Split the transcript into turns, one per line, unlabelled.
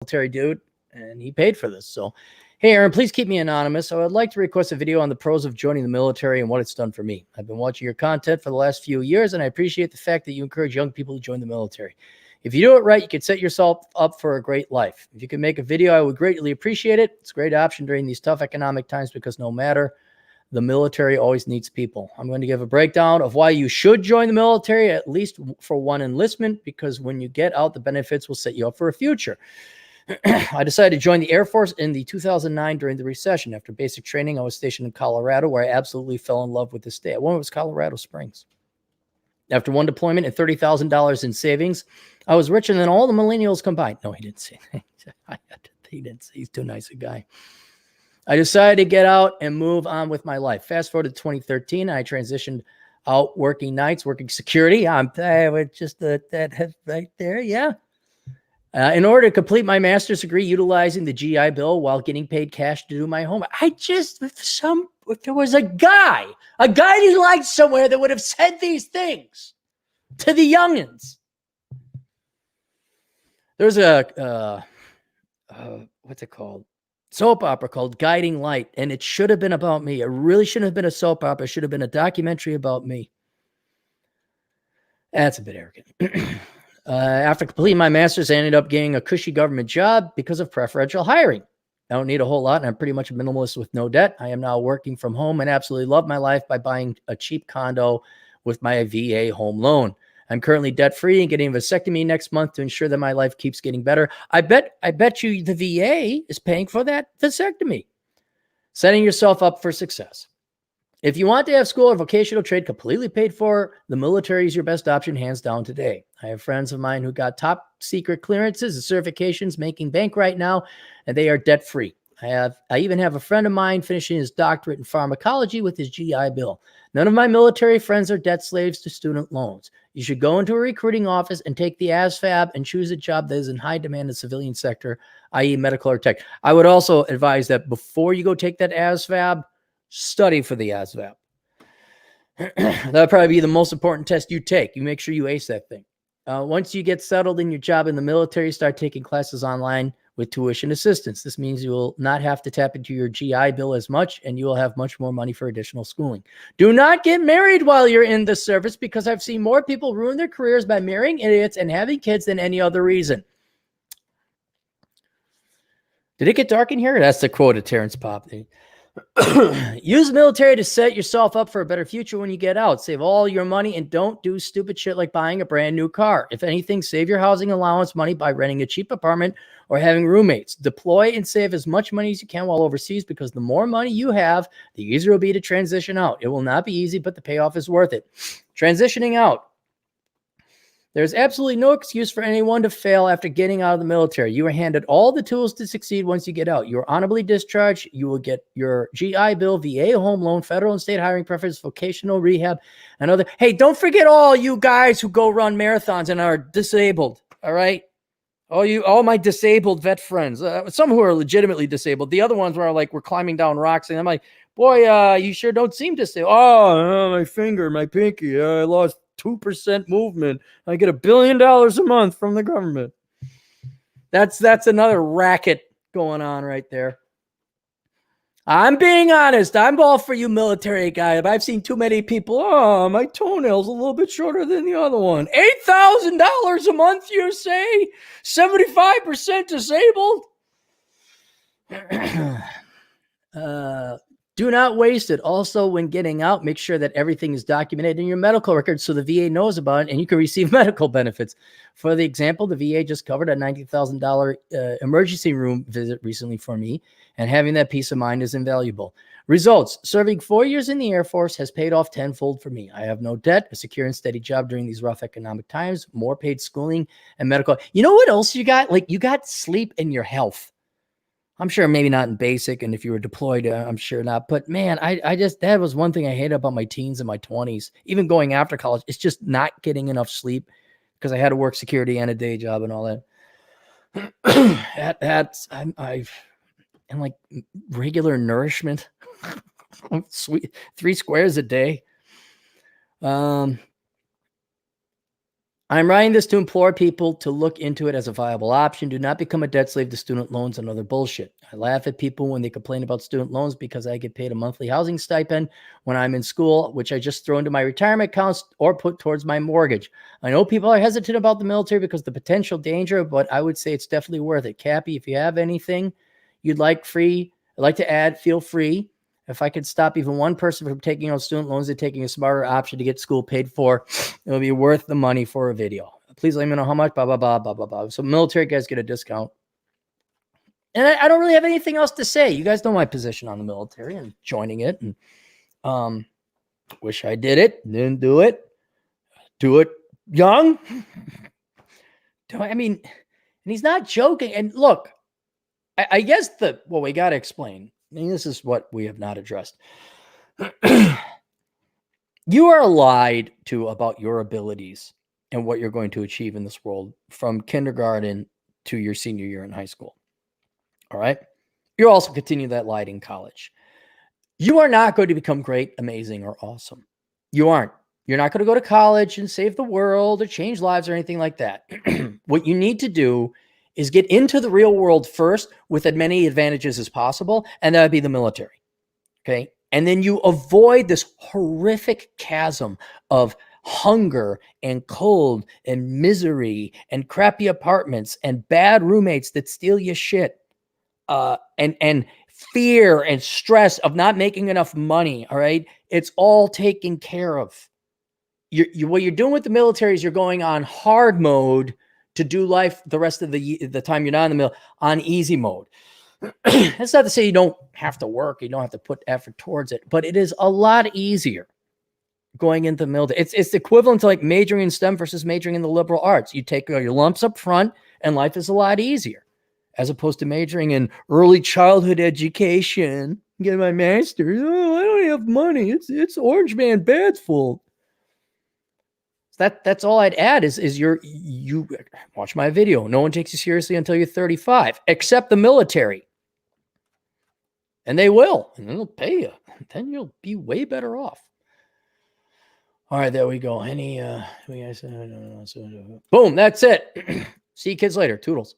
military dude, and he paid for this. So, hey, Aaron, please keep me anonymous. I would like to request a video on the pros of joining the military and what it's done for me. I've been watching your content for the last few years, and I appreciate the fact that you encourage young people to join the military. If you do it right, you can set yourself up for a great life. If you can make a video, I would greatly appreciate it. It's a great option during these tough economic times because no matter, the military always needs people. I'm going to give a breakdown of why you should join the military, at least for one enlistment, because when you get out, the benefits will set you up for a future. I decided to join the Air Force in the 2009 during the recession. After basic training, I was stationed in Colorado, where I absolutely fell in love with the state. One was Colorado Springs. After one deployment and $30,000 in savings, I was richer than all the millennials combined. No, he didn't say that. He didn't say. He's too nice a guy. I decided to get out and move on with my life. Fast forward to 2013, I transitioned out working nights, working security. I'm just that right there, yeah. In order to complete my master's degree, utilizing the GI Bill while getting paid cash to do my homework. If there was a guy you liked somewhere that would have said these things to the youngins. There's a, what's it called? Soap opera called Guiding Light, and it should have been about me. It really shouldn't have been a soap opera. It should have been a documentary about me. That's a bit arrogant. After completing my master's, I ended up getting a cushy government job because of preferential hiring. I don't need a whole lot, and I'm pretty much a minimalist with no debt. I am now working from home and absolutely love my life by buying a cheap condo with my VA home loan. I'm currently debt-free and getting a vasectomy next month to ensure that my life keeps getting better. I bet you the VA is paying for that vasectomy. Setting yourself up for success. If you want to have school or vocational trade completely paid for, the military is your best option, hands down today. I have friends of mine who got top secret clearances and certifications making bank right now, and they are debt-free. I even have a friend of mine finishing his doctorate in pharmacology with his GI Bill. None of my military friends are debt slaves to student loans. You should go into a recruiting office and take the ASVAB and choose a job that is in high demand in the civilian sector, i.e. medical or tech. I would also advise that before you go take that ASVAB, study for the ASVAB. That'll probably be the most important test you take. You make sure you ace that thing. Once you get settled in your job in the military, start taking classes online with tuition assistance. This means you will not have to tap into your GI Bill as much, and you will have much more money for additional schooling. Do not get married while you're in the service, because I've seen more people ruin their careers by marrying idiots and having kids than any other reason. Did it get dark in here? That's the quote of Terrence Popp. Use the military to set yourself up for a better future when you get out. Save all your money and don't do stupid shit like buying a brand new car. If anything, save your housing allowance money by renting a cheap apartment or having roommates. Deploy and save as much money as you can while overseas, because the more money you have, the easier it will be to transition out. It will not be easy, but the payoff is worth it. Transitioning out. There's absolutely no excuse for anyone to fail after getting out of the military. You are handed all the tools to succeed once you get out. You are honorably discharged. You will get your GI Bill, VA home loan, federal and state hiring preference, vocational rehab, and other. Hey, don't forget all you guys who go run marathons and are disabled, all right? All my disabled vet friends, some who are legitimately disabled. The other ones were like, we're climbing down rocks, and I'm like, boy, you sure don't seem disabled. Oh, my finger, my pinky, I lost 2% movement. I get $1 billion a month from the government. That's another racket going on right there. I'm being honest. I'm all for you military guys. I've seen too many people. Oh, my toenail's a little bit shorter than the other one. $8,000 a month, you say? 75% disabled? Do not waste it. Also, when getting out, make sure that everything is documented in your medical records so the VA knows about it and you can receive medical benefits. For the example, the VA just covered a $90,000 emergency room visit recently for me, and having that peace of mind is invaluable. Results: serving 4 years in the Air Force has paid off tenfold for me. I have no debt, a secure and steady job during these rough economic times, more paid schooling and medical. You know what else you got? Like, you got sleep and your health. I'm sure maybe not in basic, and if you were deployed, I'm sure not. But man, I just, that was one thing I hated about my teens and my 20s, even going after college. It's just not getting enough sleep because I had to work security and a day job and all that. And like regular nourishment, sweet 3 squares a day. I'm writing this to implore people to look into it as a viable option. Do not become a debt slave to student loans and other bullshit. I laugh at people when they complain about student loans because I get paid a monthly housing stipend when I'm in school, which I just throw into my retirement accounts or put towards my mortgage. I know people are hesitant about the military because of the potential danger, but I would say it's definitely worth it. Cappy, if you have anything you'd like free, I'd like to add, feel free. If I could stop even one person from taking out student loans and taking a smarter option to get school paid for, it would be worth the money for a video. Please let me know how much, blah, blah, blah, blah, blah, blah. So military guys get a discount. And I don't really have anything else to say. You guys know my position on the military and joining it. And wish I did it. Didn't do it. Do it young. I mean, and he's not joking. And look, I guess what we got to explain. I mean, this is what we have not addressed. You are lied to about your abilities and what you're going to achieve in this world from kindergarten to your senior year in high school. All right. You're also continuing that lie in college. You are not going to become great, amazing, or awesome. You aren't. You're not going to go to college and save the world or change lives or anything like that. What you need to do is get into the real world first with as many advantages as possible, and that would be the military. Okay. And then you avoid this horrific chasm of hunger and cold and misery and crappy apartments and bad roommates that steal your shit, and fear and stress of not making enough money. All right. It's all taken care of. What you're doing with the military is you're going on hard mode to do life the rest of the time you're not in the middle on easy mode. That's not to say you don't have to work, you don't have to put effort towards it, but it is a lot easier going into the military. It's equivalent to like majoring in STEM versus majoring in the liberal arts. You take your lumps up front and life is a lot easier, as opposed to majoring in early childhood education, get my master's. Oh, I don't have money. It's Orange Man Bad's fault. That's all I'd add is you watch my video. No one takes you seriously until you're 35, except the military. And they will, and they'll pay you. Then you'll be way better off. All right, there we go. Boom, that's it. See you kids later. Toodles.